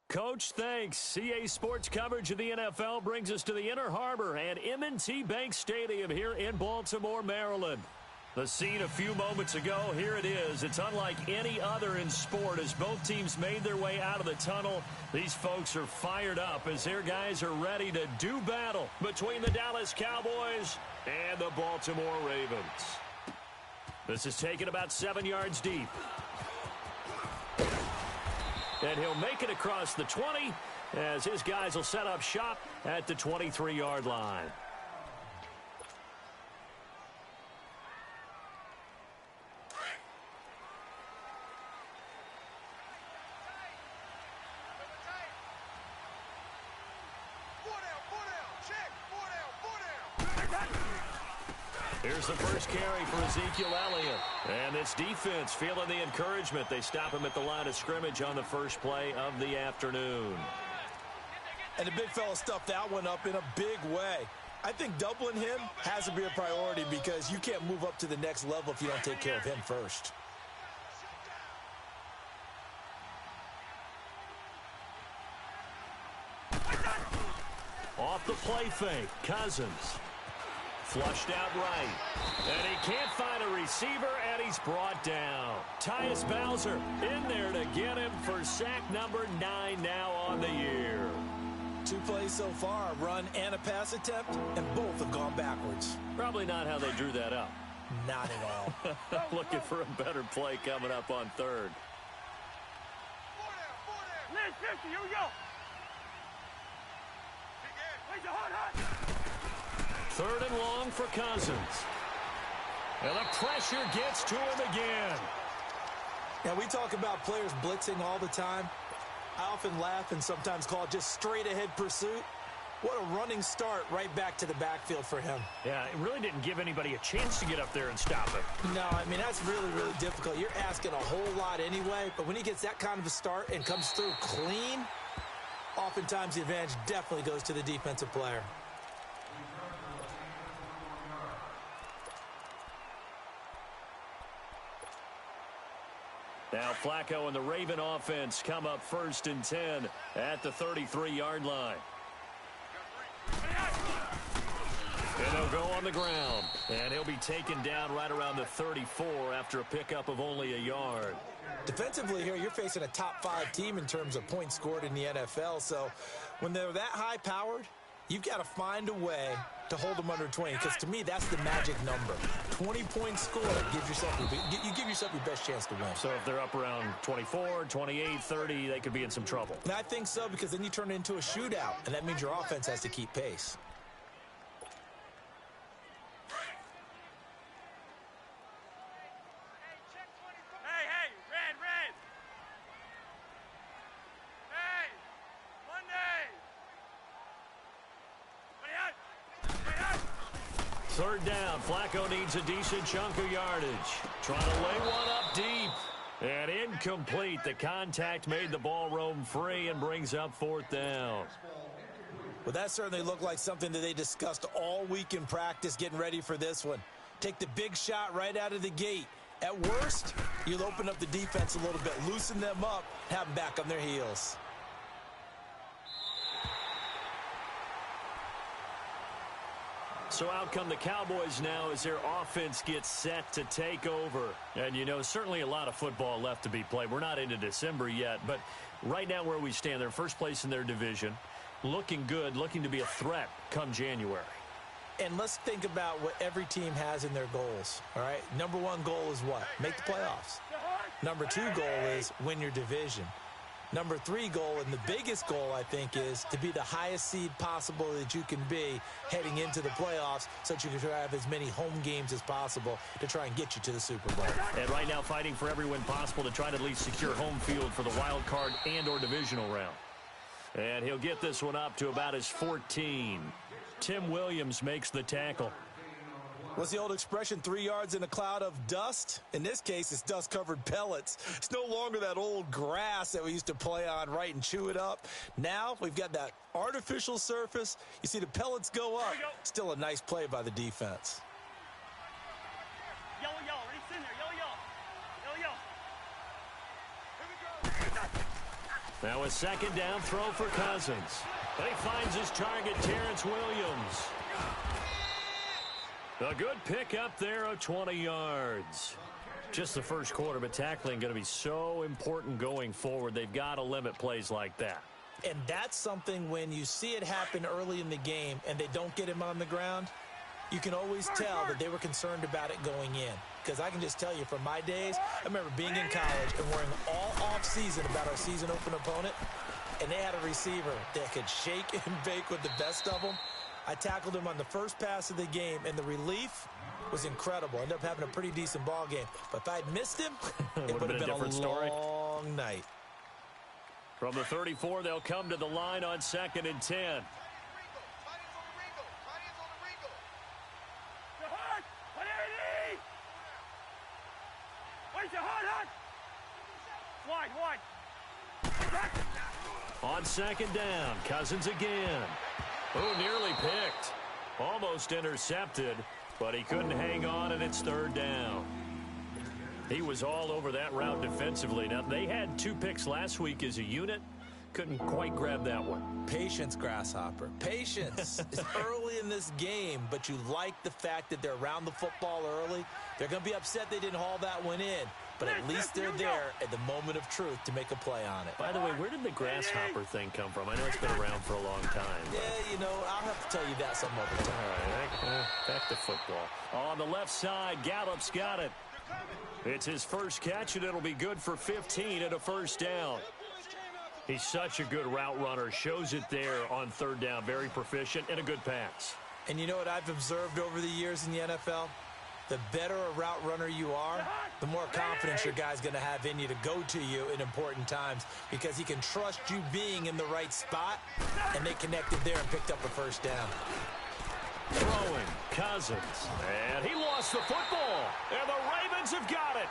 Coach, thanks. CA Sports coverage of the NFL brings us to the Inner Harbor and M&T Bank Stadium here in Baltimore, Maryland. The scene a few moments ago, here it is. It's unlike any other in sport as both teams made their way out of the tunnel. These folks are fired up as their guys are ready to do battle between the Dallas Cowboys and the Baltimore Ravens. This is taken about 7 yards deep. And he'll make it across the 20 as his guys will set up shop at the 23-yard line. Here's the first carry for Ezekiel Elliott. And this defense feeling the encouragement. They stop him at the line of scrimmage on the first play of the afternoon. And the big fella stuffed that one up in a big way. I think doubling him has to be a priority because you can't move up to the next level if you don't take care of him first. Off the play fake, Cousins. Flushed out right. And he can't find a receiver, and he's brought down. Tyus Bowser in there to get him for sack number 9 now on the year. 2 plays so far, a run and a pass attempt, and both have gone backwards. Probably not how they drew that up. Not at all. Looking for a better play coming up on third. Liz, 50, here we go. Third and long for Cousins. And the pressure gets to him again. Now, we talk about players blitzing all the time. I often laugh and sometimes call it just straight-ahead pursuit. What a running start right back to the backfield for him. Yeah, it really didn't give anybody a chance to get up there and stop him. No, I mean, that's really, really difficult. You're asking a whole lot anyway, but when he gets that kind of a start and comes through clean, oftentimes the advantage definitely goes to the defensive player. Now Flacco and the Raven offense come up 1st and 10 at the 33-yard line. And they'll go on the ground. And he'll be taken down right around the 34 after a pickup of only a yard. Defensively here, you're facing a top 5 team in terms of points scored in the NFL. So when they're that high-powered, you've got to find a way to hold them under 20, because to me, that's the magic number. 20 points scored, you give yourself your best chance to win. So if they're up around 24, 28, 30, they could be in some trouble. And I think so, because then you turn it into a shootout, and that means your offense has to keep pace. Third down, Flacco needs a decent chunk of yardage. Trying to lay one up deep. And incomplete. The contact made the ball roam free and brings up 4th down. Well, that certainly looked like something that they discussed all week in practice getting ready for this one. Take the big shot right out of the gate. At worst, you'll open up the defense a little bit, loosen them up, have them back on their heels. So out come the Cowboys now as their offense gets set to take over. And, you know, certainly a lot of football left to be played. We're not into December yet, but right now where we stand, they're first place in their division. Looking good, looking to be a threat come January. And let's think about what every team has in their goals, all right? Number 1 goal is what? Make the playoffs. Number 2 goal is win your division. Number 3 goal, and the biggest goal, I think, is to be the highest seed possible that you can be heading into the playoffs so that you can have as many home games as possible to try and get you to the Super Bowl. And right now fighting for every win possible to try to at least secure home field for the wild card and or divisional round. And he'll get this one up to about his 14. Tim Williams makes the tackle. What's the old expression, 3 yards in a cloud of dust? In this case, it's dust-covered pellets. It's no longer that old grass that we used to play on, right, and chew it up. Now we've got that artificial surface. You see the pellets go up. Still a nice play by the defense. Yellow, yellow, right in there. Yellow, yellow. Yellow, yellow. Here we go. Now a second down throw for Cousins. And he finds his target, Terrence Williams. A good pickup there of 20 yards. Just the first quarter, but tackling going to be so important going forward. They've got to limit plays like that. And that's something when you see it happen early in the game and they don't get him on the ground, you can always tell that they were concerned about it going in. Because I can just tell you from my days, I remember being in college and worrying all off-season about our season open opponent, and they had a receiver that could shake and bake with the best of them. I tackled him on the first pass of the game, and the relief was incredible. Ended up having a pretty decent ball game. But if I'd missed him, it would have been a long night. From the 34, they'll come to the line on 2nd and 10. On 2nd down, Cousins again. Oh, nearly picked. Almost intercepted, but he couldn't hang on, and it's 3rd down. He was all over that route defensively. Now, they had 2 picks last week as a unit. Couldn't quite grab that one. Patience, Grasshopper. Patience. It's early in this game, but you like the fact that they're around the football early. They're going to be upset they didn't haul that one in, but at least they're there at the moment of truth to make a play on it. By the way, where did the grasshopper thing come from? I know it's been around for a long time. Yeah, you know, I'll have to tell you that some other time. All right, back to football. On the left side, Gallup's got it. It's his first catch, and it'll be good for 15 and a 1st down. He's such a good route runner. Shows it there on 3rd down. Very proficient and a good pass. And you know what I've observed over the years in the NFL? The better a route runner you are, the more confidence your guy's going to have in you to go to you in important times because he can trust you being in the right spot, and they connected there and picked up a 1st down. Throwing, Cousins, and he lost the football, and the Ravens have got it.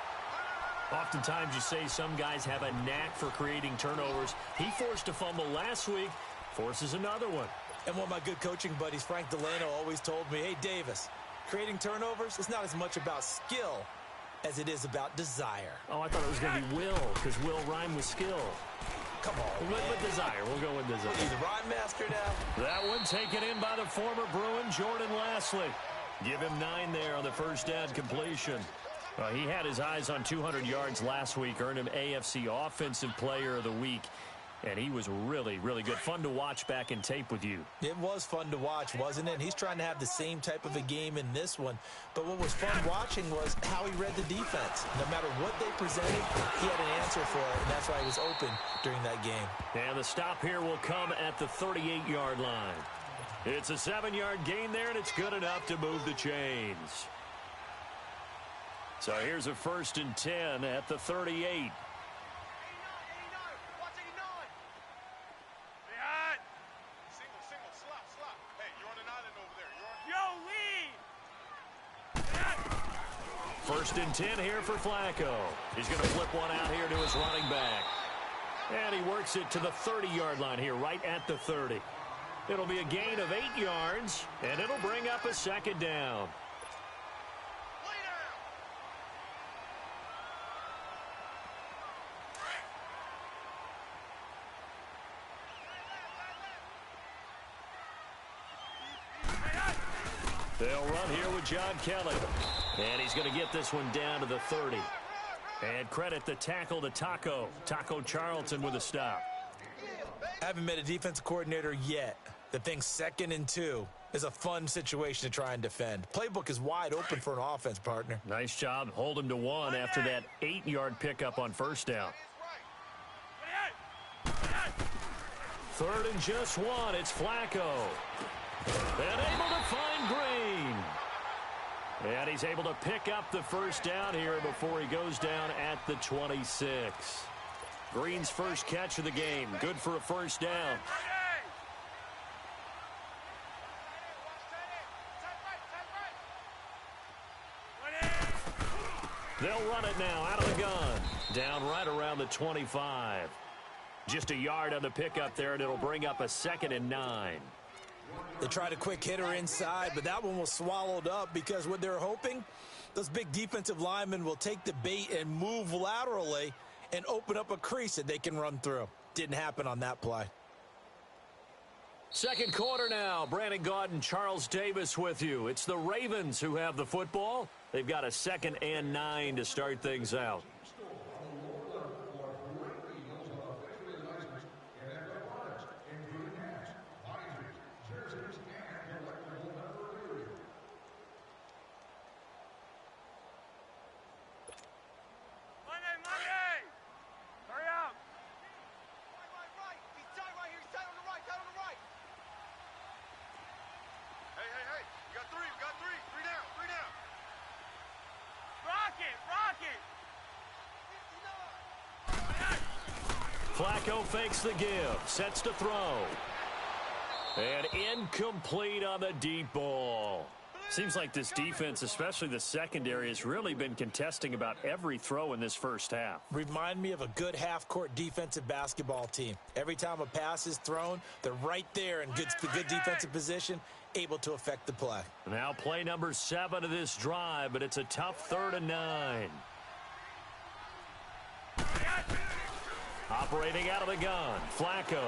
Oftentimes you say some guys have a knack for creating turnovers. He forced a fumble last week, forces another one. And one of my good coaching buddies, Frank Delano, always told me, hey, Davis, creating turnovers is not as much about skill as it is about desire. Oh, I thought it was going to be will, because will rhyme with skill. Come on, We'll go with desire. We'll go with desire. He's a rhyme master now. That one taken in by the former Bruin, Jordan Lasley. Give him 9 there on the 1st down completion. He had his eyes on 200 yards last week, earned him AFC Offensive Player of the Week, and he was really, really good. Fun to watch back in tape with you. It was fun to watch, wasn't it? And he's trying to have the same type of a game in this one. But what was fun watching was how he read the defense. No matter what they presented, he had an answer for it, and that's why he was open during that game. And the stop here will come at the 38-yard line. It's a 7-yard gain there, and it's good enough to move the chains. So here's a 1st and 10 at the 38. First and 10 here for Flacco. He's going to flip one out here to his running back. And he works it to the 30-yard line here, right at the 30. It'll be a gain of 8 yards, and it'll bring up a 2nd down. They'll run here with John Kelly. And he's going to get this one down to the 30. And credit the tackle to Taco Charlton with a stop. I haven't met a defensive coordinator yet that thinks 2nd and 2 is a fun situation to try and defend. Playbook is wide open for an offense, partner. Nice job. Hold him to 1 after that 8-yard pickup on 1st down. 3rd and just 1. It's Flacco. And able to find Green. And he's able to pick up the 1st down here before he goes down at the 26. Green's first catch of the game. Good for a 1st down. They'll run it now out of the gun. Down right around the 25. Just a yard on the pickup there, and it'll bring up a 2nd and 9. They tried a quick hitter inside, but that one was swallowed up because what they're hoping, those big defensive linemen will take the bait and move laterally and open up a crease that they can run through. Didn't happen on that play. Second quarter now. Brandon Gaudin and Charles Davis with you. It's the Ravens who have the football. They've got a 2nd and 9 to start things out. Flacco fakes the give, sets to throw. And incomplete on the deep ball. Seems like this defense, especially the secondary, has really been contesting about every throw in this first half. Remind me of a good half-court defensive basketball team. Every time a pass is thrown, they're right there in good defensive position, able to affect the play. Now play number 7 of this drive, but it's a tough 3rd and 9. Operating out of the gun, Flacco.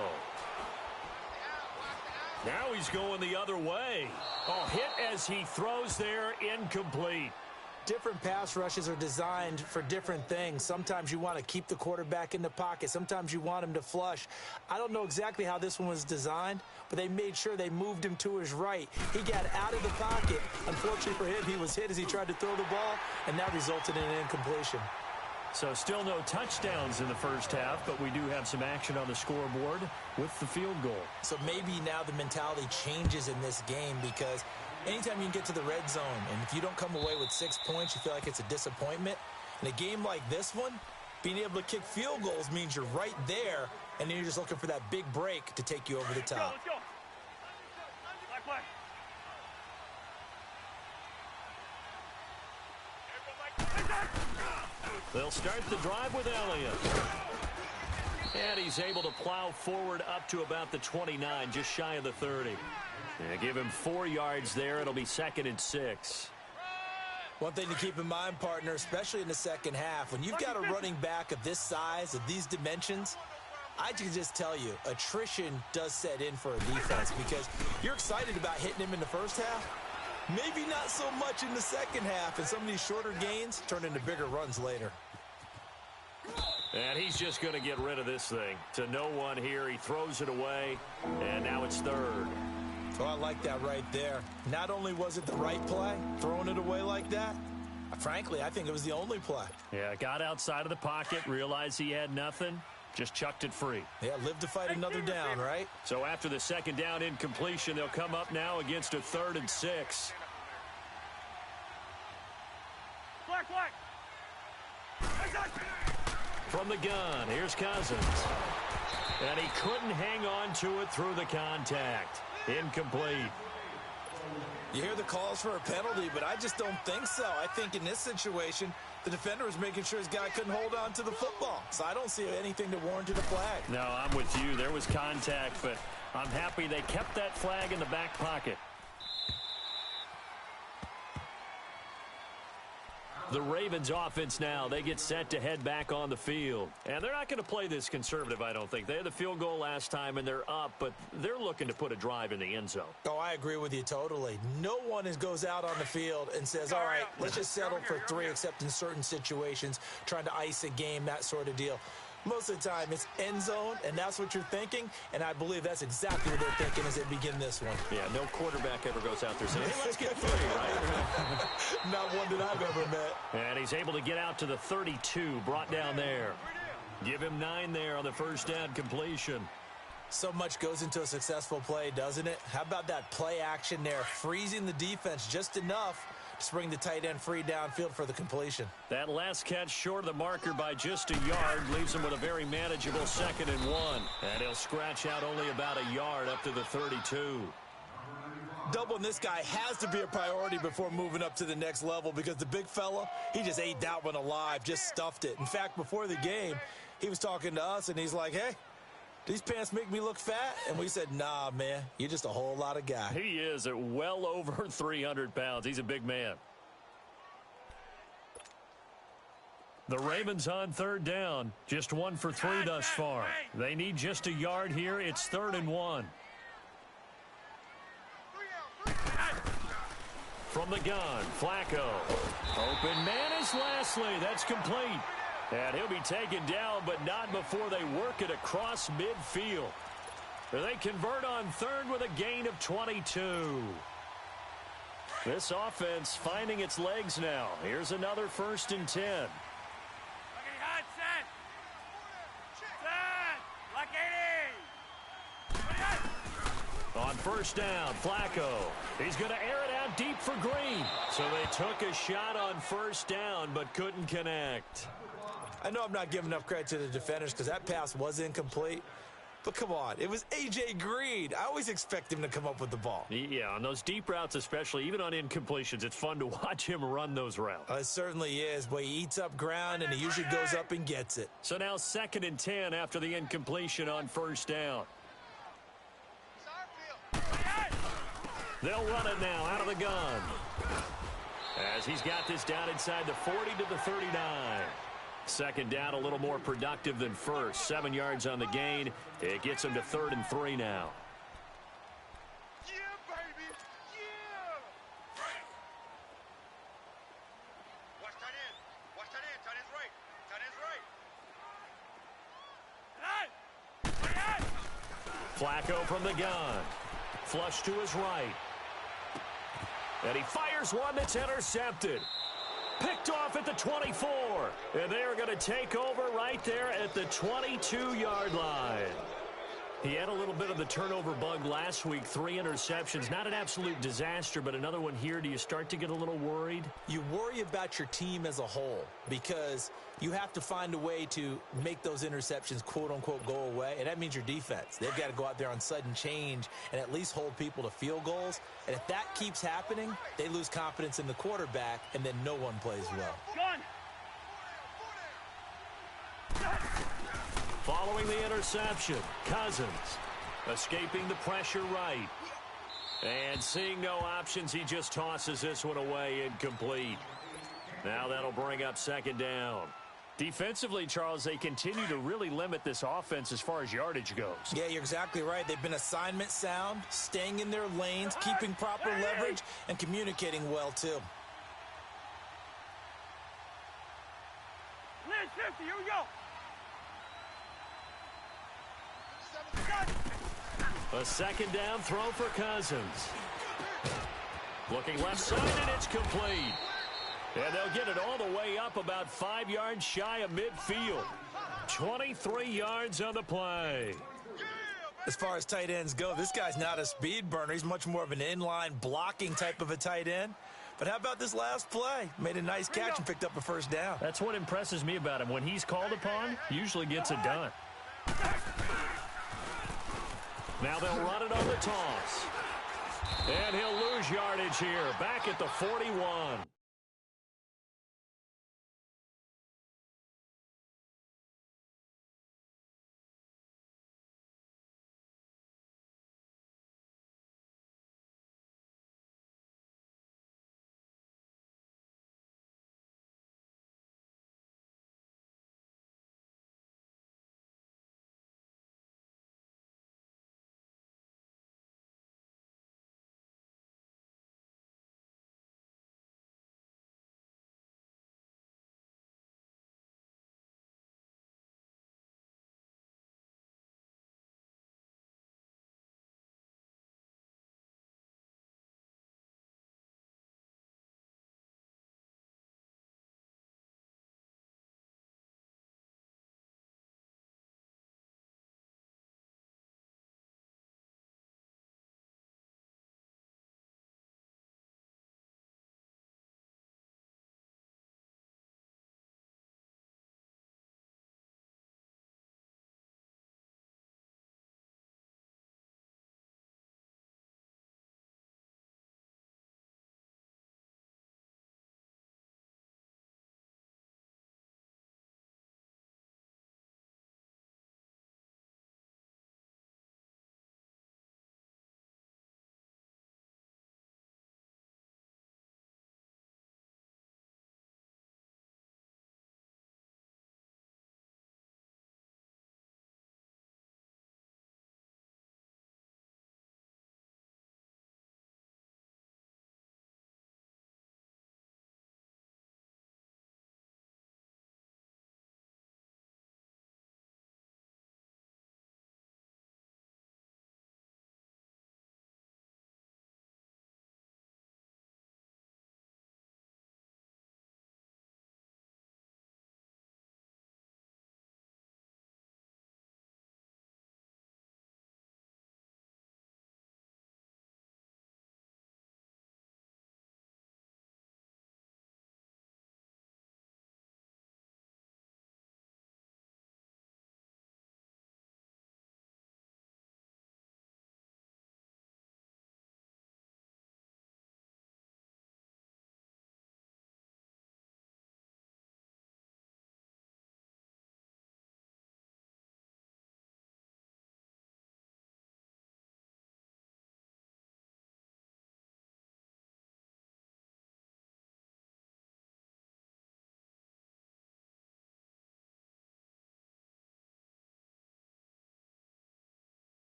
Now he's going the other way. Oh, hit as he throws there, incomplete. Different pass rushes are designed for different things. Sometimes you want to keep the quarterback in the pocket. Sometimes you want him to flush. I don't know exactly how this one was designed, but they made sure they moved him to his right. He got out of the pocket. Unfortunately for him, he was hit as he tried to throw the ball, and that resulted in an incompletion. So still no touchdowns in the first half, but we do have some action on the scoreboard with the field goal. So maybe now the mentality changes in this game, because anytime you can get to the red zone, and if you don't come away with 6 points, you feel like it's a disappointment. In a game like this one, being able to kick field goals means you're right there, and then you're just looking for that big break to take you over the top. Let's go. Black. They'll start the drive with Elliott. And he's able to plow forward up to about the 29, just shy of the 30. And give him 4 yards there. It'll be 2nd and 6. One thing to keep in mind, partner, especially in the second half, when you've got a running back of this size, of these dimensions, I can just tell you, attrition does set in for a defense, because you're excited about hitting him in the first half. Maybe not so much in the second half, and some of these shorter gains turn into bigger runs later. And he's just going to get rid of this thing. To no one here. He throws it away, and now it's 3rd. Oh, I like that right there. Not only was it the right play, throwing it away like that, frankly, I think it was the only play. Yeah, got outside of the pocket, realized he had nothing, just chucked it free. Yeah, live to fight another down, right? So after the 2nd down incompletion, they'll come up now against a 3rd and 6. Black. From the gun, here's Cousins. And he couldn't hang on to it through the contact. Incomplete. You hear the calls for a penalty, but I just don't think so. I think in this situation, the defender was making sure his guy couldn't hold on to the football. So I don't see anything to warrant a flag. No, I'm with you. There was contact, but I'm happy they kept that flag in the back pocket. The Ravens offense now, they get set to head back on the field. And they're not going to play this conservative, I don't think. They had the field goal last time, and they're up, but they're looking to put a drive in the end zone. Oh, I agree with you totally. No one goes out on the field and says, all right, let's just settle for 3, except in certain situations, trying to ice a game, that sort of deal. Most of the time, it's end zone, and that's what you're thinking, and I believe that's exactly what they're thinking as they begin this one. Yeah, no quarterback ever goes out there saying, hey, let's get 3, right? Not one that I've ever met. And he's able to get out to the 32, brought down there. Give him 9 there on the first down completion. So much goes into a successful play, doesn't it? How about that play action there, freezing the defense just enough to bring the tight end free downfield for the completion. That last catch short of the marker by just a yard leaves him with a very manageable 2nd and 1. And he'll scratch out only about a yard up to the 32. Doubling this guy has to be a priority before moving up to the next level, because the big fella, he just ate that one alive, just stuffed it. In fact, before the game, he was talking to us, and he's like, hey, these pants make me look fat? And we said, nah, man, you're just a whole lot of guy. He is at well over 300 pounds. He's a big man. The Ravens on third down. Just 1 for 3 thus far. They need just a yard here. It's 3rd and 1. From the gun, Flacco. Open man is Lashley. That's complete. And he'll be taken down, but not before they work it across midfield. They convert on 3rd with a gain of 22. This offense finding its legs now. Here's another 1st and 10. On 1st down, Flacco. He's going to air it out deep for Green. So they took a shot on 1st down, but couldn't connect. I know I'm not giving enough credit to the defenders because that pass was incomplete. But come on, it was A.J. Green. I always expect him to come up with the ball. Yeah, on those deep routes especially, even on incompletions, it's fun to watch him run those routes. It certainly is, but he eats up ground and he usually goes up and gets it. So now 2nd and 10 after the incompletion on 1st down. They'll run it now out of the gun. As he's got this down inside the 40 to the 39. 2nd down, a little more productive than 1st. 7 yards on the gain. It gets him to 3rd and 3 now. Yeah, baby. Yeah. Watch tight end. Watch tight end. Tight end's right. Tight end's right. Flacco from the gun. Flush to his right. And he fires one that's intercepted. Picked off at the 24. And they are going to take over right there at the 22-yard line. He had a little bit of the turnover bug last week. 3 interceptions. Not an absolute disaster, but another one here. Do you start to get a little worried? You worry about your team as a whole because you have to find a way to make those interceptions, quote-unquote, go away, and that means your defense. They've got to go out there on sudden change and at least hold people to field goals. And if that keeps happening, they lose confidence in the quarterback, and then no one plays well. Gun. Following the interception, Cousins escaping the pressure right. And seeing no options, he just tosses this one away, incomplete. Now that'll bring up 2nd down. Defensively, Charles, they continue to really limit this offense as far as yardage goes. Yeah, you're exactly right. They've been assignment sound, staying in their lanes, keeping proper leverage, and communicating well, too. Clear 50. Here we go. A 2nd down throw for Cousins. Looking left side, and it's complete. And they'll get it all the way up about 5 yards shy of midfield. 23 yards on the play. As far as tight ends go, this guy's not a speed burner. He's much more of an inline blocking type of a tight end. But how about this last play? Made a nice catch and picked up a 1st down. That's what impresses me about him. When he's called upon, usually gets it done. Now they'll run it on the toss. And he'll lose yardage here, back at the 41.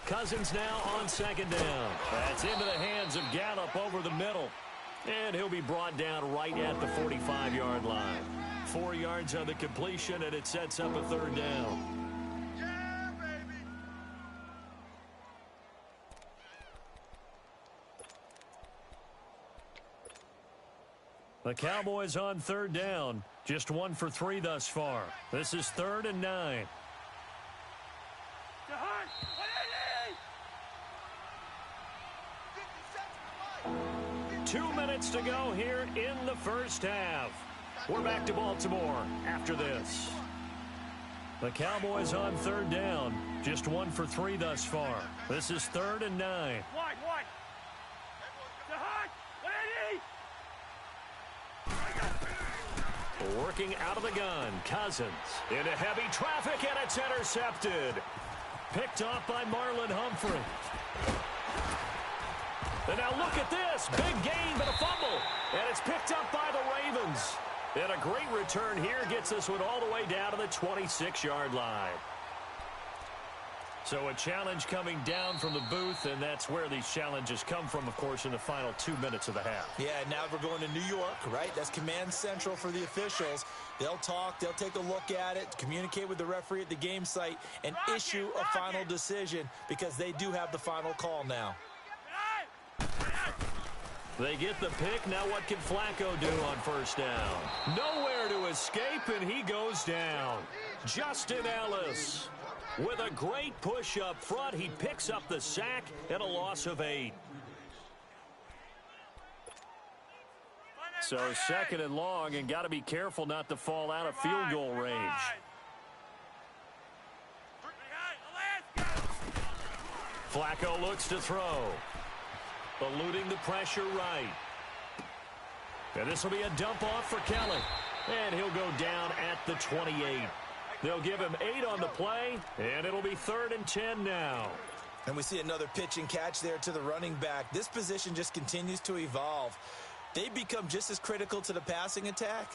Cousins now on second down. That's into the hands of Gallup over the middle. And he'll be brought down right at the 45-yard line. 4 yards on the completion, and it sets up a third down. Yeah, baby. The Cowboys on third down. Just 1 for 3 thus far. This is 3rd and 9. 2 minutes to go here in the first half. We're back to Baltimore after this. The Cowboys on third down. Just 1 for 3 thus far. This is 3rd and 9. Working out of the gun. Cousins into heavy traffic, and it's intercepted. Picked off by Marlon Humphrey. And now look at this. Big gain, but a fumble. And it's picked up by the Ravens. And a great return here gets this one all the way down to the 26-yard line. So a challenge coming down from the booth, and that's where these challenges come from, of course, in the final 2 minutes of the half. Yeah, now we're going to New York, right? That's command central for the officials. They'll talk, they'll take a look at it, communicate with the referee at the game site, and issue a final decision because they do have the final call now. They get the pick. Now what can Flacco do on first down? Nowhere to escape, and he goes down. Justin Ellis with a great push up front. He picks up the sack and a loss of 8. So 2nd and long, and got to be careful not to fall out of field goal range. Flacco looks to throw. Eluding the pressure right. And this will be a dump off for Kelly. And he'll go down at the 28. They'll give him 8 on the play, and it'll be 3rd and 10 now. And we see another pitch and catch there to the running back. This position just continues to evolve. They become just as critical to the passing attack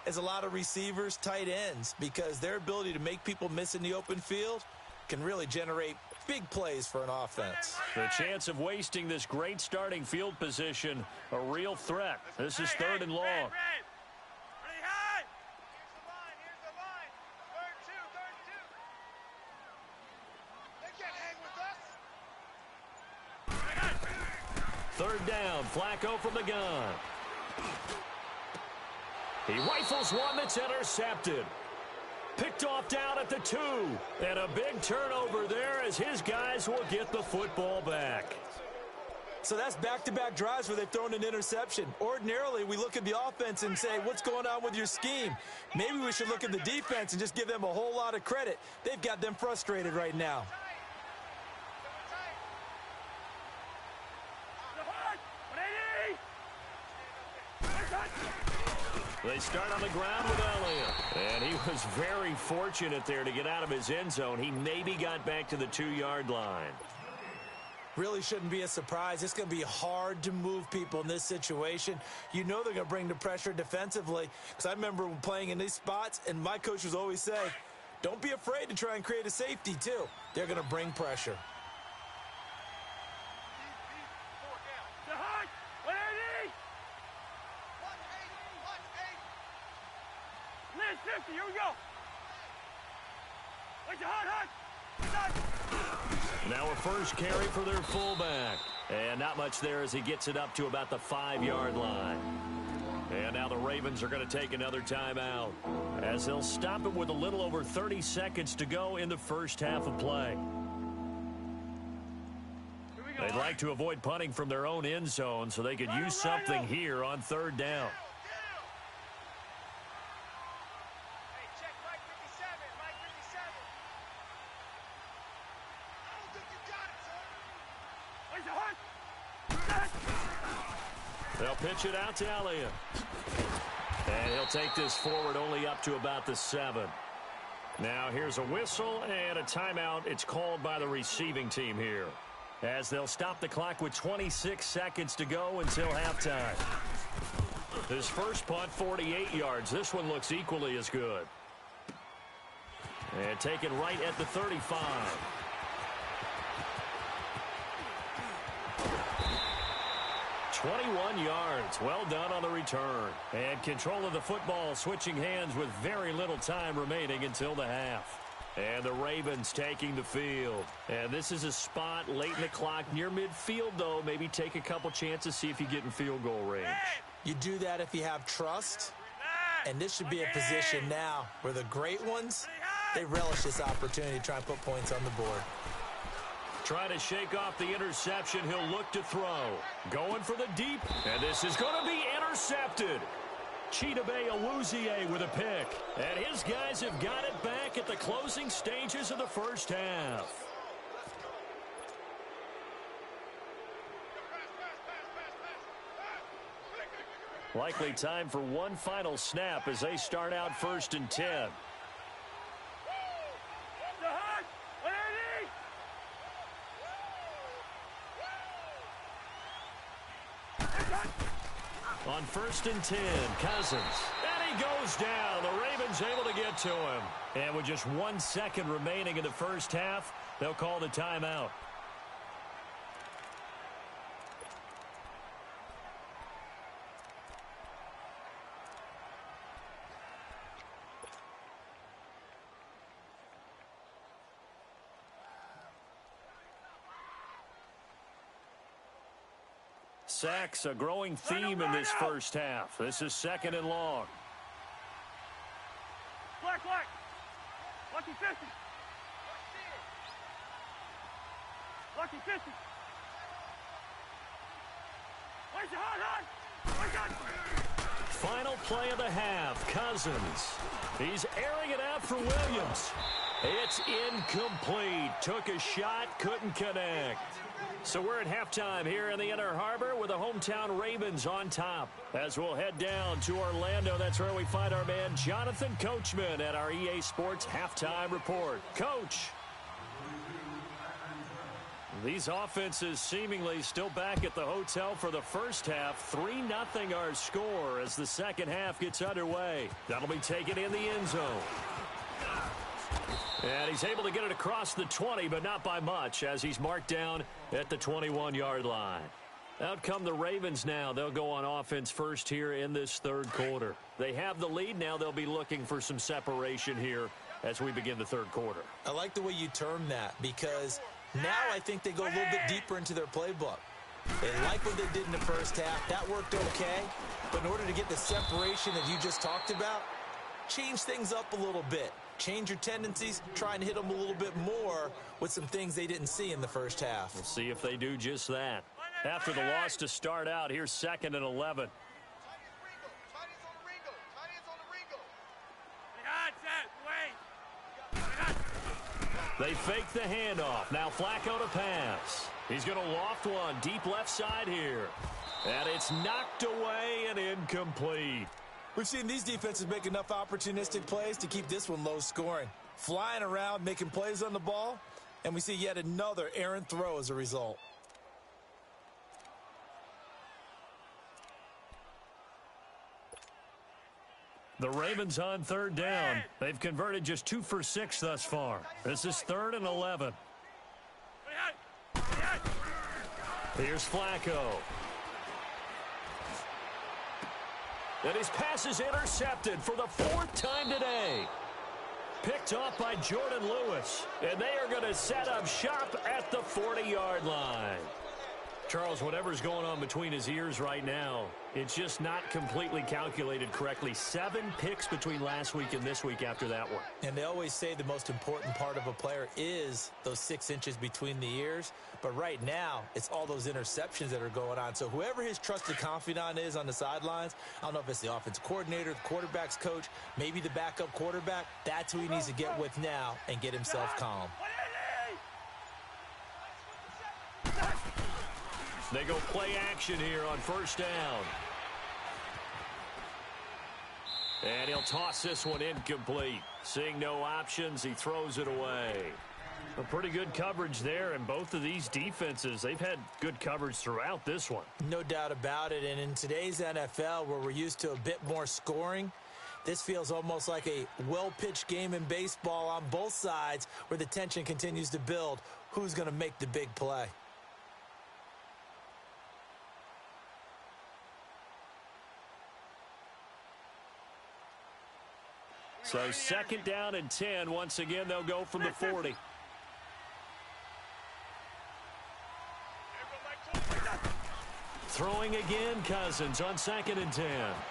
as a lot of receivers, tight ends, because their ability to make people miss in the open field can really generate big plays for an offense. The chance of wasting this great starting field position, a real threat. This is 3rd and long. Here's the line. 3rd and 2. They can't hang with us. 3rd down, Flacco from the gun. He rifles one that's intercepted. Picked off down at the 2. And a big turnover there as his guys will get the football back. So that's back-to-back drives where they've thrown an interception. Ordinarily, we look at the offense and say, what's going on with your scheme? Maybe we should look at the defense and just give them a whole lot of credit. They've got them frustrated right now. They start on the ground with Elliott. And he was very fortunate there to get out of his end zone. He maybe got back to the 2-yard line. Really shouldn't be a surprise. It's going to be hard to move people in this situation. You know they're going to bring the pressure defensively. Because I remember playing in these spots, and my coach would always say, don't be afraid to try and create a safety, too. They're going to bring pressure. Here we go. Now a first carry for their fullback. And not much there as he gets it up to about the 5-yard line. And now the Ravens are going to take another timeout as they'll stop it with a little over 30 seconds to go in the first half of play. They'd like to avoid punting from their own end zone so they could use something here on 3rd down. They'll pitch it out to Elliott. And he'll take this forward only up to about the 7. Now here's a whistle and a timeout. It's called by the receiving team here, as they'll stop the clock with 26 seconds to go until halftime. His first punt, 48 yards. This one looks equally as good. And taken right at the 35. 21 yards. Well done on the return. And control of the football switching hands with very little time remaining until the half. And the Ravens taking the field. And this is a spot late in the clock near midfield, though. Maybe take a couple chances, see if you get in field goal range. You do that if you have trust. And this should be a position now where the great ones, they relish this opportunity to try and put points on the board. Trying to shake off the interception. He'll look to throw. Going for the deep. And this is going to be intercepted. Chidobe Awuzie with a pick. And his guys have got it back at the closing stages of the first half. Likely time for one final snap as they start out 1st and 10. On 1st and 10, Cousins. And he goes down. The Ravens able to get to him. And with just 1 second remaining in the first half, they'll call the timeout. Sacks, a growing theme in this first half. This is 2nd and long. Black. Lucky 50. Lucky 50. Where's your hot? Final play of the half. Cousins. He's airing it out for Williams. It's incomplete. Took a shot, couldn't connect. So we're at halftime here in the Inner Harbor with the hometown Ravens on top. As we'll head down to Orlando, that's where we find our man Jonathan Coachman at our EA Sports Halftime Report. Coach. These offenses seemingly still back at the hotel for the first half. 3-0 our score as the second half gets underway. That'll be taken in the end zone. And he's able to get it across the 20, but not by much, as he's marked down at the 21-yard line. Out come the Ravens now. They'll go on offense first here in this third quarter. They have the lead. Now they'll be looking for some separation here as we begin the third quarter. I like the way you term that, because now I think they go a little bit deeper into their playbook. They like what they did in the first half. That worked okay. But in order to get the separation that you just talked about, change things up a little bit. Change your tendencies, try and hit them a little bit more with some things they didn't see in the first half. We'll see if they do just that. After the loss to start out, here's 2nd and 11. They fake the handoff. Now Flacco to pass. He's going to loft one deep left side here. And it's knocked away and incomplete. We've seen these defenses make enough opportunistic plays to keep this one low scoring. Flying around, making plays on the ball, and we see yet another errant throw as a result. The Ravens on 3rd down. They've converted just 2 for 6 thus far. This is 3rd and 11. Here's Flacco. And his pass is intercepted for the 4th time today. Picked off by Jordan Lewis. And they are going to set up shop at the 40-yard line. Charles, whatever's going on between his ears right now, it's just not completely calculated correctly. 7 picks between last week and this week after that one. And they always say the most important part of a player is those 6 inches between the ears. But right now, it's all those interceptions that are going on. So whoever his trusted confidant is on the sidelines, I don't know if it's the offensive coordinator, the quarterback's coach, maybe the backup quarterback, that's who he needs to get with now and get himself calm. They go play action here on 1st down. And he'll toss this one incomplete. Seeing no options, he throws it away. A pretty good coverage there, and both of these defenses, they've had good coverage throughout this one. No doubt about it, and in today's NFL, where we're used to a bit more scoring, this feels almost like a well-pitched game in baseball on both sides where the tension continues to build. Who's going to make the big play? So second down and 10. Once again, they'll go from the 40. Throwing again, Cousins on second and 10.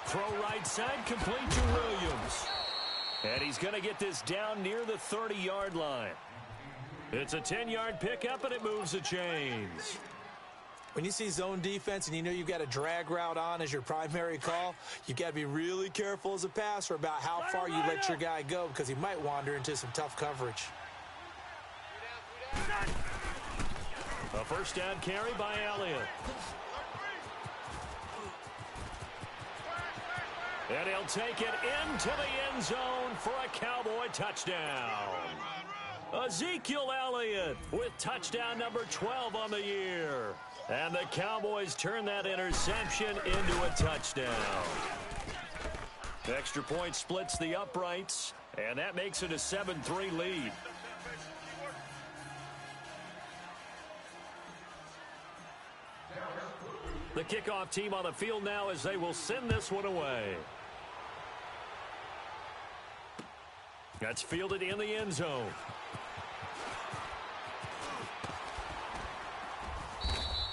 Throw right side, complete to Williams. And he's going to get this down near the 30-yard line. It's a 10-yard pickup, and it moves the chains. When you see zone defense and you know you've got a drag route on as your primary call, you've got to be really careful as a passer about how far you let your guy go because he might wander into some tough coverage. A first down carry by Elliott. And he'll take it into the end zone for a Cowboy touchdown. Ezekiel Elliott with touchdown number 12 on the year. And the Cowboys turn that interception into a touchdown. Extra point splits the uprights, and that makes it a 7-3 lead. The kickoff team on the field now as they will send this one away. That's fielded in the end zone.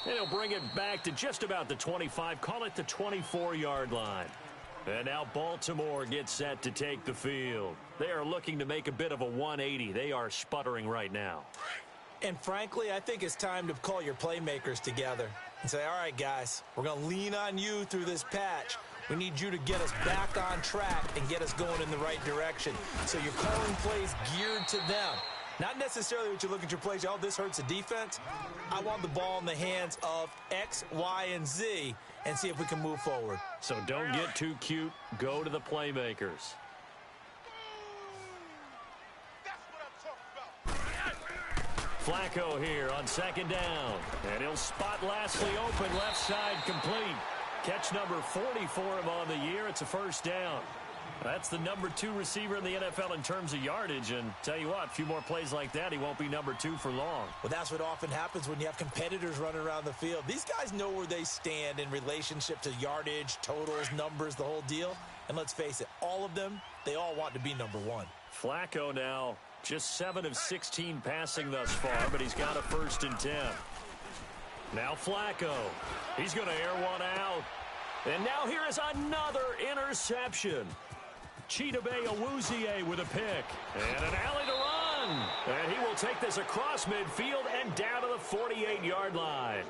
And he'll bring it back to just about the 25, call it the 24-yard line. And now Baltimore gets set to take the field. They are looking to make a bit of a 180. They are sputtering right now. And frankly, I think it's time to call your playmakers together and say, all right, guys, we're going to lean on you through this patch. We need you to get us back on track and get us going in the right direction. So you're calling plays geared to them. Not necessarily what you look at your plays, oh, this hurts the defense. I want the ball in the hands of X, Y, and Z and see if we can move forward. So don't get too cute. Go to the playmakers. Flacco here on second down. And he'll spot Lashley open, left side complete. Catch number 40 for him on the year. It's a first down. That's the number 2 receiver in the NFL in terms of yardage. And tell you what, a few more plays like that, he won't be number 2 for long. Well, that's what often happens when you have competitors running around the field. These guys know where they stand in relationship to yardage, totals, numbers, the whole deal. And let's face it, all of them, they all want to be number 1. Flacco now just 7 of 16 passing thus far, but he's got a first and 10. Now Flacco. He's going to air one out. And now here is another interception. Chidobe Awuzie with a pick. And an alley to run. And he will take this across midfield and down to the 48-yard line.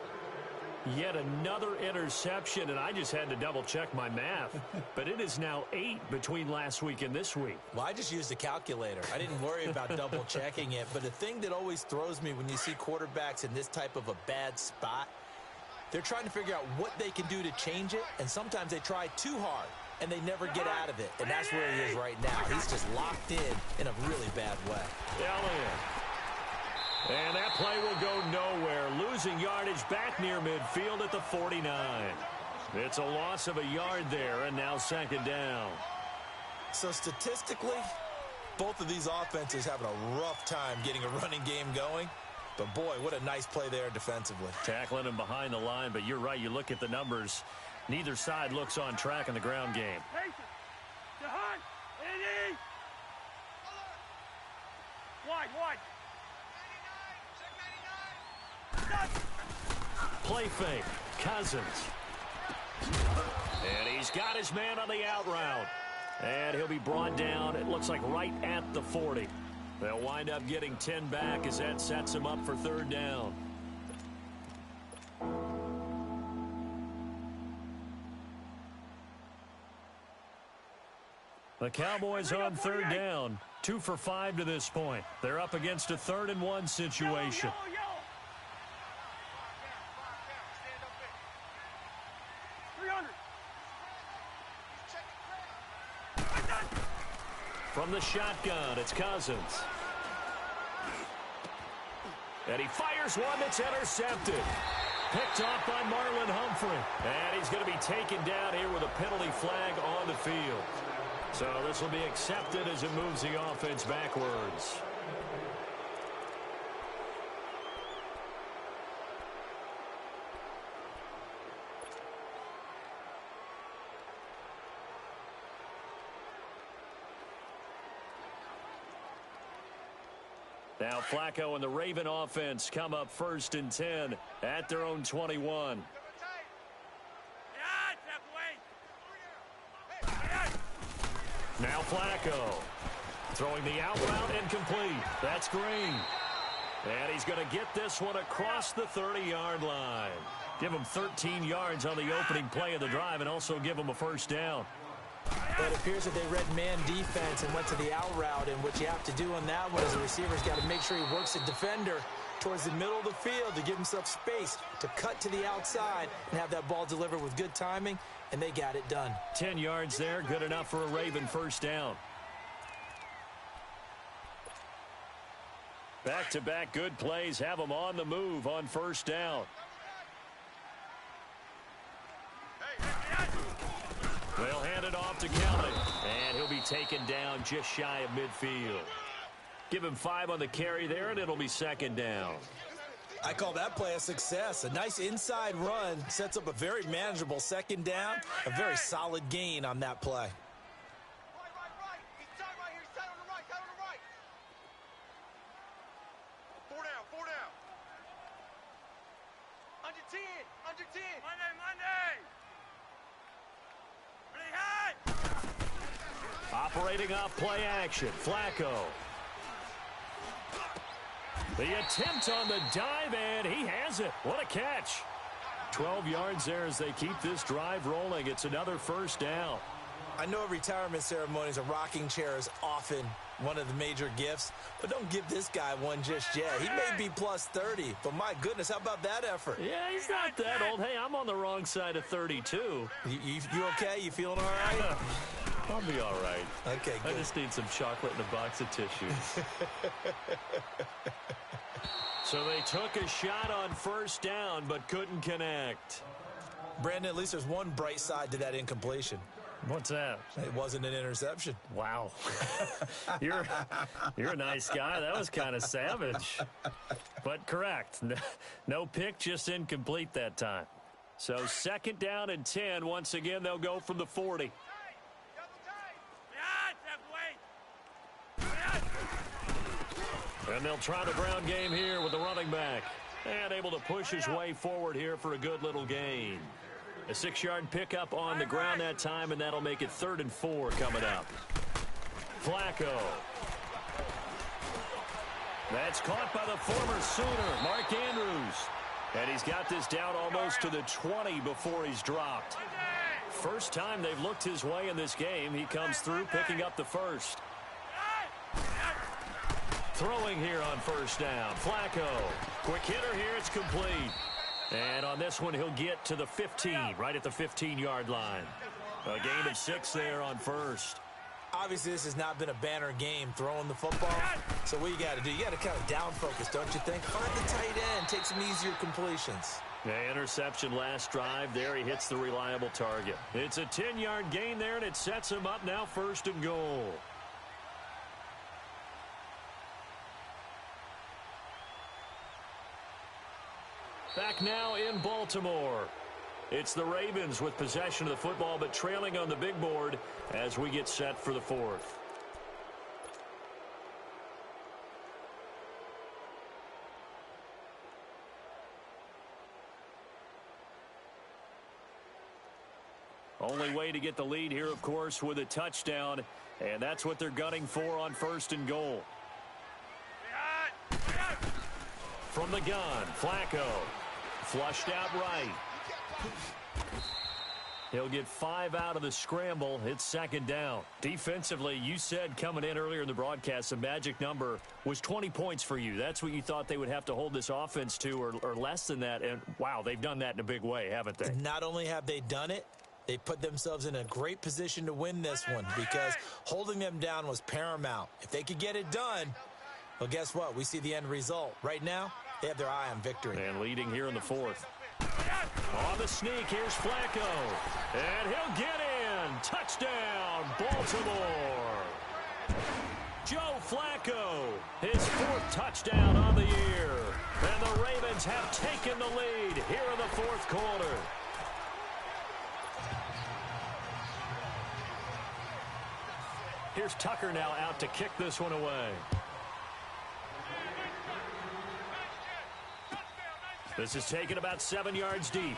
Yet another interception, and I just had to double-check my math. But it is now 8 between last week and this week. Well, I just used a calculator. I didn't worry about double-checking it. But the thing that always throws me when you see quarterbacks in this type of a bad spot, they're trying to figure out what they can do to change it, and sometimes they try too hard, and they never get out of it. And that's where he is right now. He's just locked in a really bad way. Elliott. And that play will go nowhere. Losing yardage back near midfield at the 49. It's a loss of a yard there, and now second down. So statistically, both of these offenses having a rough time getting a running game going. But, boy, what a nice play there defensively. Tackling him behind the line, but you're right. You look at the numbers. Neither side looks on track in the ground game. Wide. Play fake. Cousins. And he's got his man on the out route. And he'll be brought down, it looks like right at the 40. They'll wind up getting 10 back as that sets him up for third down. The Cowboys on third down, 2 for 5 to this point. They're up against a 3rd and 1 situation. Yellow. 300. From the shotgun, it's Cousins. And he fires one that's intercepted. Picked off by Marlon Humphrey. And he's going to be taken down here with a penalty flag on the field. So this will be accepted as it moves the offense backwards. Now Flacco and the Raven offense come up 1st and 10 at their own 21. Now Flacco throwing the out route incomplete. That's Green. And he's going to get this one across the 30-yard line. Give him 13 yards on the opening play of the drive and also give him a 1st down. But it appears that they read man defense and went to the out route. And what you have to do on that one is the receiver's got to make sure he works the defender towards the middle of the field to give himself space to cut to the outside and have that ball delivered with good timing, and they got it done. 10 yards there, good enough for a Raven 1st down. Back-to-back good plays have them on the move on 1st down. They'll hand it off to Kelly, and he'll be taken down just shy of midfield. Give him 5 on the carry there, and it'll be 2nd down. I call that play a success. A nice inside run sets up a very manageable 2nd down, a very solid gain on that play. Right. He's tight right here. He's tight on the right. Tight on the right. 4 down. Under 10. Monday. Operating off play action, Flacco. The attempt on the dive, and he has it. What a catch. 12 yards there as they keep this drive rolling. It's another 1st down. I know at retirement ceremonies, a rocking chair is often one of the major gifts, but don't give this guy one just yet. He may be plus 30, but my goodness, how about that effort? Yeah, he's not that old. Hey, I'm on the wrong side of 32. You okay? You feeling all right? I'll be all right. Okay, good. I just need some chocolate and a box of tissues. So they took a shot on 1st down, but couldn't connect. Brandon, at least there's one bright side to that incompletion. What's that? It wasn't an interception. Wow. You're a nice guy. That was kind of savage. But correct. No pick, just incomplete that time. So 2nd down and 10. Once again, they'll go from the 40. And they'll try the ground game here with the running back. And able to push his way forward here for a good little gain. A 6-yard pickup on the ground that time, and that'll make it 3rd and 4 coming up. Flacco. That's caught by the former Sooner, Mark Andrews. And he's got this down almost to the 20 before he's dropped. First time they've looked his way in this game. He comes through picking up the 1st. Throwing here on 1st down. Flacco. Quick hitter here. It's complete. And on this one, he'll get to the 15, right at the 15-yard line. A gain of 6 there on 1st. Obviously, this has not been a banner game throwing the football. So what you got to do, you got to kind of down focus, don't you think? Find the tight end, take some easier completions. Yeah, interception last drive there. He hits the reliable target. It's a 10-yard gain there, and it sets him up now 1st and goal. Back now in Baltimore. It's the Ravens with possession of the football, but trailing on the big board as we get set for the 4th. Only way to get the lead here, of course, with a touchdown, and that's what they're gunning for on 1st and goal. From the gun, Flacco. Flushed out right. He'll get 5 out of the scramble. It's 2nd down. Defensively, you said coming in earlier in the broadcast, the magic number was 20 points for you. That's what you thought they would have to hold this offense to, or less than that. And, wow, they've done that in a big way, haven't they? Not only have they done it, they put themselves in a great position to win this one because holding them down was paramount. If they could get it done, well, guess what? We see the end result. Right now, they have their eye on victory. And leading here in the 4th. On the sneak, here's Flacco. And he'll get in. Touchdown, Baltimore. Joe Flacco, his 4th touchdown on the year. And the Ravens have taken the lead here in the 4th quarter. Here's Tucker now out to kick this one away. This is taken about 7 yards deep.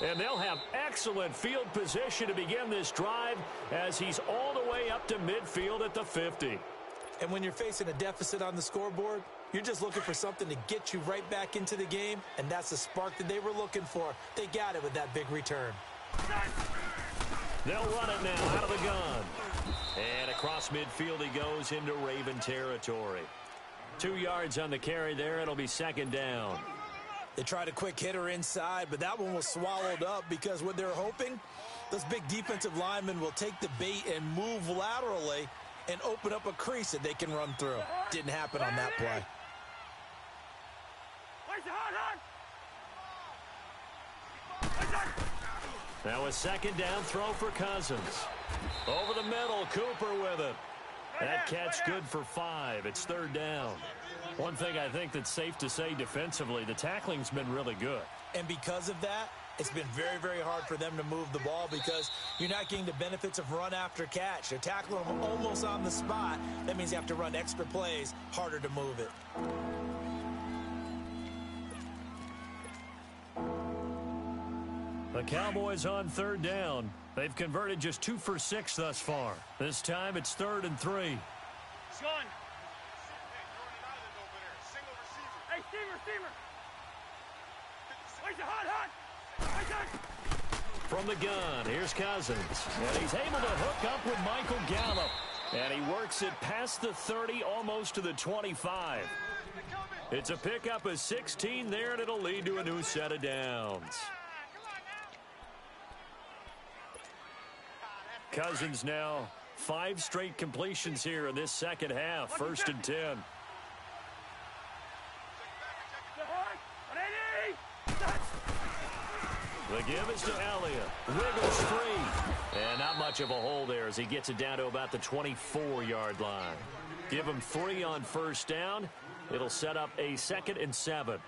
And they'll have excellent field position to begin this drive as he's all the way up to midfield at the 50. And when you're facing a deficit on the scoreboard, you're just looking for something to get you right back into the game, and that's the spark that they were looking for. They got it with that big return. They'll run it now out of the gun. And across midfield he goes into Raven territory. 2 yards on the carry there. It'll be second down. They tried a quick hitter inside, but that one was swallowed up because what they're hoping, those big defensive linemen will take the bait and move laterally and open up a crease that they can run through. Didn't happen on that play. Now a second down throw for Cousins. Over the middle, Cooper with it. That catch good for 5. It's third down. One thing I think that's safe to say defensively, the tackling's been really good. And because of that, it's been very, very hard for them to move the ball because you're not getting the benefits of run after catch. They're tackling them almost on the spot. That means you have to run extra plays, harder to move it. The Cowboys on third down. They've converted just 2 for 6 thus far. This time it's 3rd and 3. Sean. Hey, Steamer. Where's the hot? From the gun, here's Cousins. And he's able to hook up with Michael Gallup. And he works it past the 30, almost to the 25. It's a pickup of 16 there, and it'll lead to a new set of downs. Cousins now 5 straight completions here in this second half. 1st and 10. The give is to Elliott. Wiggles free. And not much of a hole there as he gets it down to about the 24-yard line. Give him 3 on first down. It'll set up a 2nd and 7.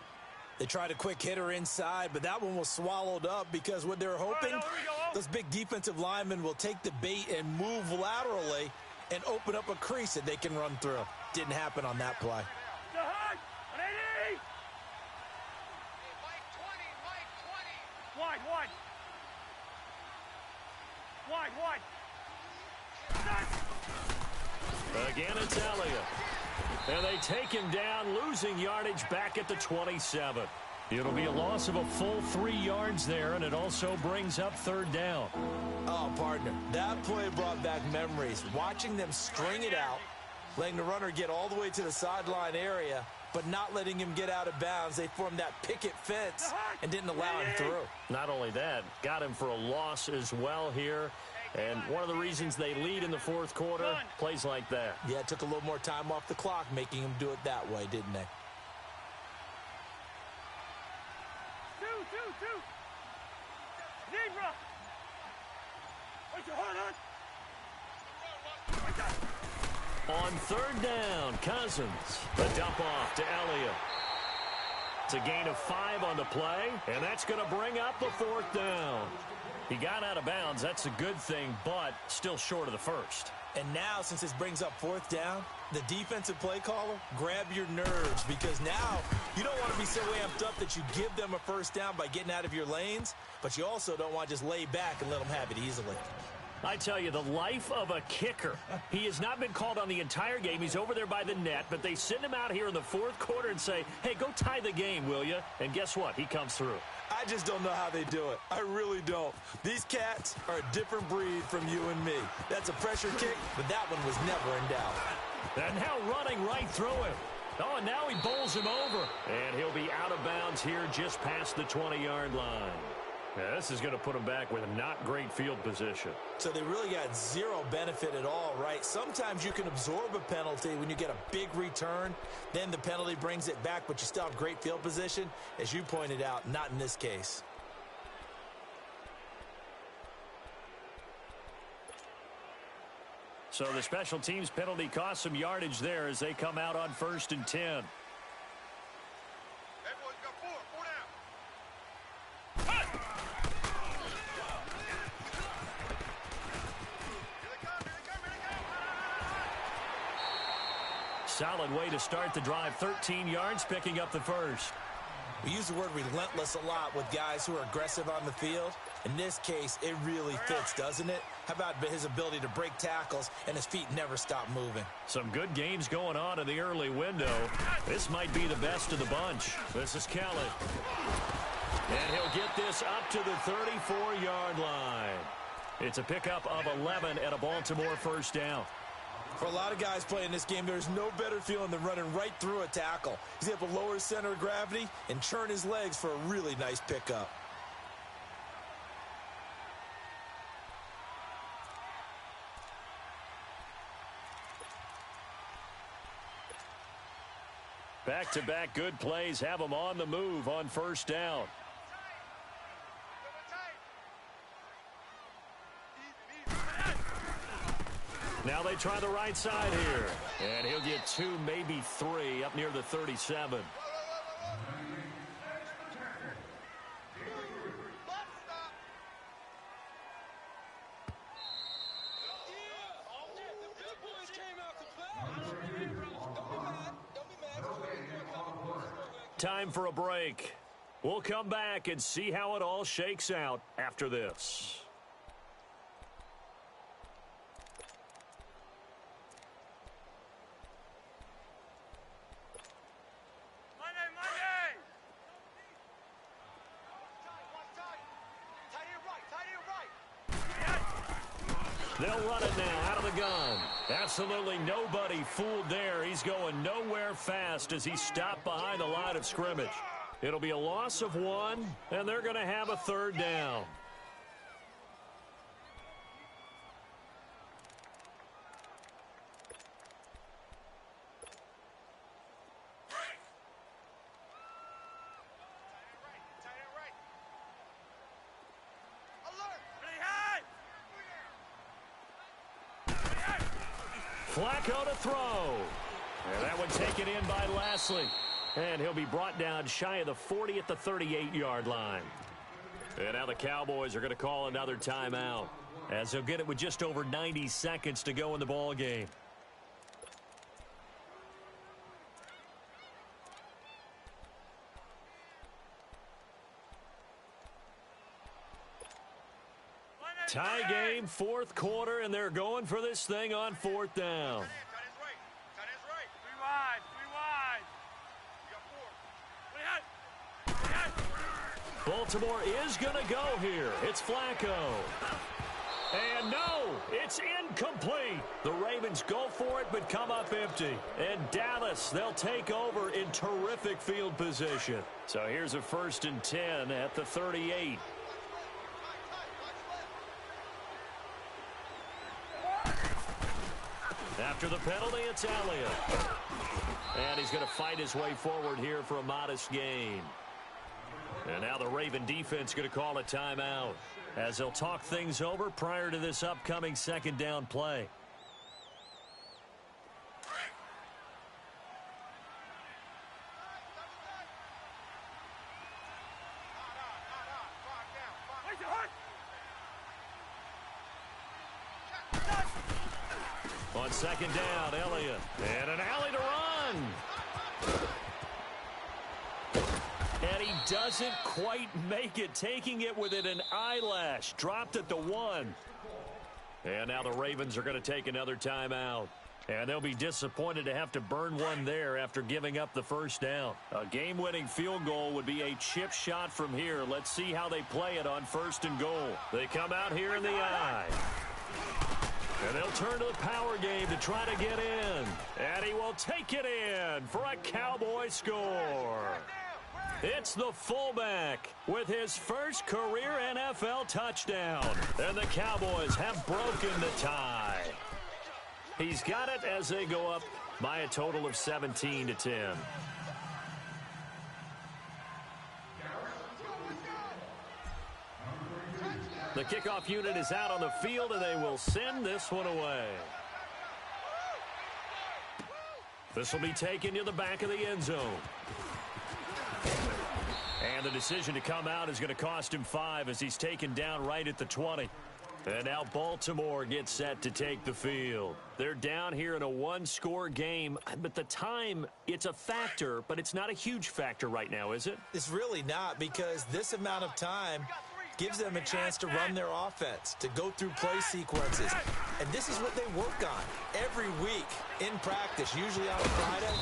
They tried a quick hitter inside, but that one was swallowed up because what they're hoping, those big defensive linemen will take the bait and move laterally and open up a crease that they can run through. Didn't happen on that play. Wide. Again, it's Elliott. And they take him down, losing yardage back at the 27. It'll be a loss of a full 3 yards there, and it also brings up third down. Oh, partner, that play brought back memories. Watching them string it out, letting the runner get all the way to the sideline area, but not letting him get out of bounds. They formed that picket fence and didn't allow him through. Not only that, got him for a loss as well here. And one of the reasons they lead in the fourth quarter, plays like that. Yeah, it took a little more time off the clock, making him do it that way, didn't they? Two. Zebra. Where's your heart, On third down, Cousins. The dump off to Elliott. It's a gain of 5 on the play, and that's going to bring up the 4th down. He got out of bounds. That's a good thing, but still short of the first. And now, since this brings up 4th down, the defensive play caller, grab your nerves, because now you don't want to be so amped up that you give them a first down by getting out of your lanes, but you also don't want to just lay back and let them have it easily. I tell you, the life of a kicker. He has not been called on the entire game. He's over there by the net, but they send him out here in the fourth quarter and say, hey, go tie the game, will you? And guess what? He comes through. I just don't know how they do it. I really don't. These cats are a different breed from you and me. That's a pressure kick, but that one was never in doubt. And now running right through him. Oh, and now he bowls him over. And he'll be out of bounds here just past the 20-yard line. Yeah, this is going to put him back with a not great field position. So they really got zero benefit at all, right? Sometimes you can absorb a penalty when you get a big return. Then the penalty brings it back, but you still have great field position. As you pointed out, not in this case. So the special teams penalty cost some yardage there as they come out on 1st and 10. Hey, boys, got four down. Here they come. Solid way to start the drive. 13 yards, picking up the first. We use the word relentless a lot with guys who are aggressive on the field. In this case, it really fits, doesn't it? How about his ability to break tackles and his feet never stop moving? Some good games going on in the early window. This might be the best of the bunch. This is Kelly. And he'll get this up to the 34-yard line. It's a pickup of 11 and a Baltimore first down. For a lot of guys playing this game, there's no better feeling than running right through a tackle. He's able to lower his center of gravity and churn his legs for a really nice pickup. Back-to-back good plays have them on the move on first down. Now they try the right side here. And he'll get 2, maybe 3, up near the 37. Time for a break. We'll come back and see how it all shakes out after this. They'll run it now out of the gun. Absolutely nobody fooled there. He's going nowhere fast as he stopped behind the line of scrimmage. It'll be a loss of 1, and they're going to have a third down. Flacco to throw. And that one taken in by Lashley. And he'll be brought down shy of the 40 at the 38-yard line. And now the Cowboys are going to call another timeout, as they'll get it with just over 90 seconds to go in the ball game. Tie game, fourth quarter, and they're going for this thing on fourth down. Baltimore is going to go here. It's Flacco. And no, it's incomplete. The Ravens go for it but come up empty. And Dallas, they'll take over in terrific field position. So here's a 1st and 10 at the 38. After the penalty, it's Elliott. And he's going to fight his way forward here for a modest gain. And now the Raven defense going to call a timeout, as they'll talk things over prior to this upcoming second down play. On second down, Elliott. And an alley to run. And he doesn't quite make it, taking it within an eyelash. Dropped at the 1. And now the Ravens are going to take another timeout. And they'll be disappointed to have to burn one there after giving up the first down. A game-winning field goal would be a chip shot from here. Let's see how they play it on 1st and goal. They come out here in the eye. And they'll turn to the power game to try to get in. And he will take it in for a Cowboy score. It's the fullback with his first career NFL touchdown. And the Cowboys have broken the tie. He's got it as they go up by a total of 17-10. The kickoff unit is out on the field, and they will send this one away. This will be taken to the back of the end zone. And the decision to come out is going to cost him 5 as he's taken down right at the 20. And now Baltimore gets set to take the field. They're down here in a one-score game, but the time, it's a factor, but it's not a huge factor right now, is it? It's really not, because this amount of time gives them a chance to run their offense, to go through play sequences. And this is what they work on every week in practice, usually on a Friday.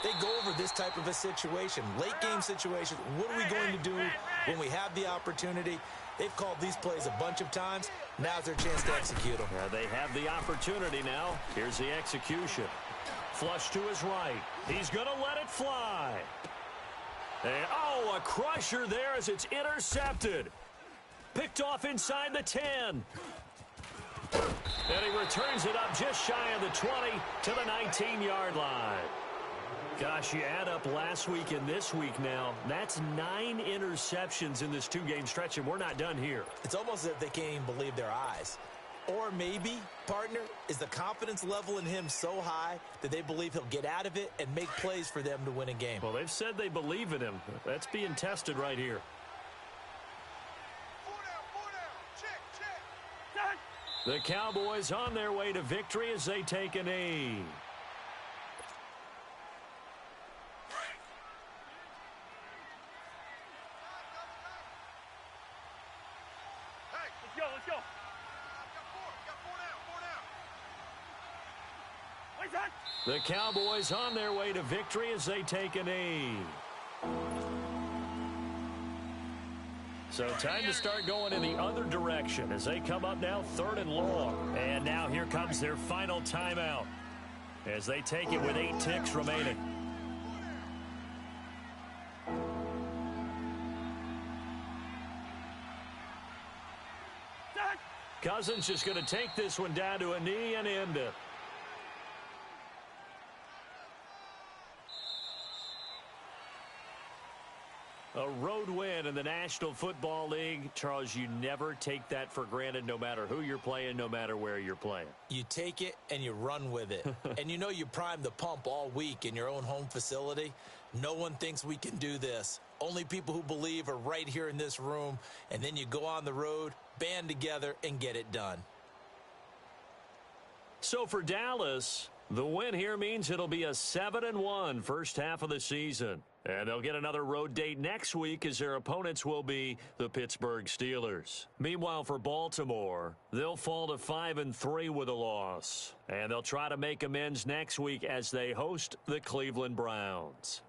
They go over this type of a situation, late-game situation. What are we going to do when we have the opportunity? They've called these plays a bunch of times. Now's their chance to execute them. They have the opportunity now. Here's the execution. Flush to his right. He's going to let it fly. And, oh, a crusher there as it's intercepted. Picked off inside the 10. And he returns it up just shy of the 20 to the 19-yard line. Gosh, you add up last week and this week now, that's 9 interceptions in this two-game stretch, and we're not done here. It's almost as if they can't even believe their eyes. Or maybe, partner, is the confidence level in him so high that they believe he'll get out of it and make plays for them to win a game. Well, they've said they believe in him. That's being tested right here. 4 down, check. The Cowboys on their way to victory as they take a knee. Let's go. Got 4 down. The Cowboys on their way to victory as they take a knee. So time to start going in the other direction as they come up now 3rd and long. And now here comes their final timeout as they take it with 8 ticks remaining. Cousins just going to take this one down to a knee and end it. A road win in the National Football League. Charles, you never take that for granted no matter who you're playing, no matter where you're playing. You take it and you run with it. And you know you prime the pump all week in your own home facility. No one thinks we can do this. Only people who believe are right here in this room. And then you go on the road, band together, and get it done. So for Dallas, the win here means it'll be a 7-1 first half of the season. And they'll get another road date next week as their opponents will be the Pittsburgh Steelers. Meanwhile, for Baltimore, they'll fall to 5-3 with a loss. And they'll try to make amends next week as they host the Cleveland Browns.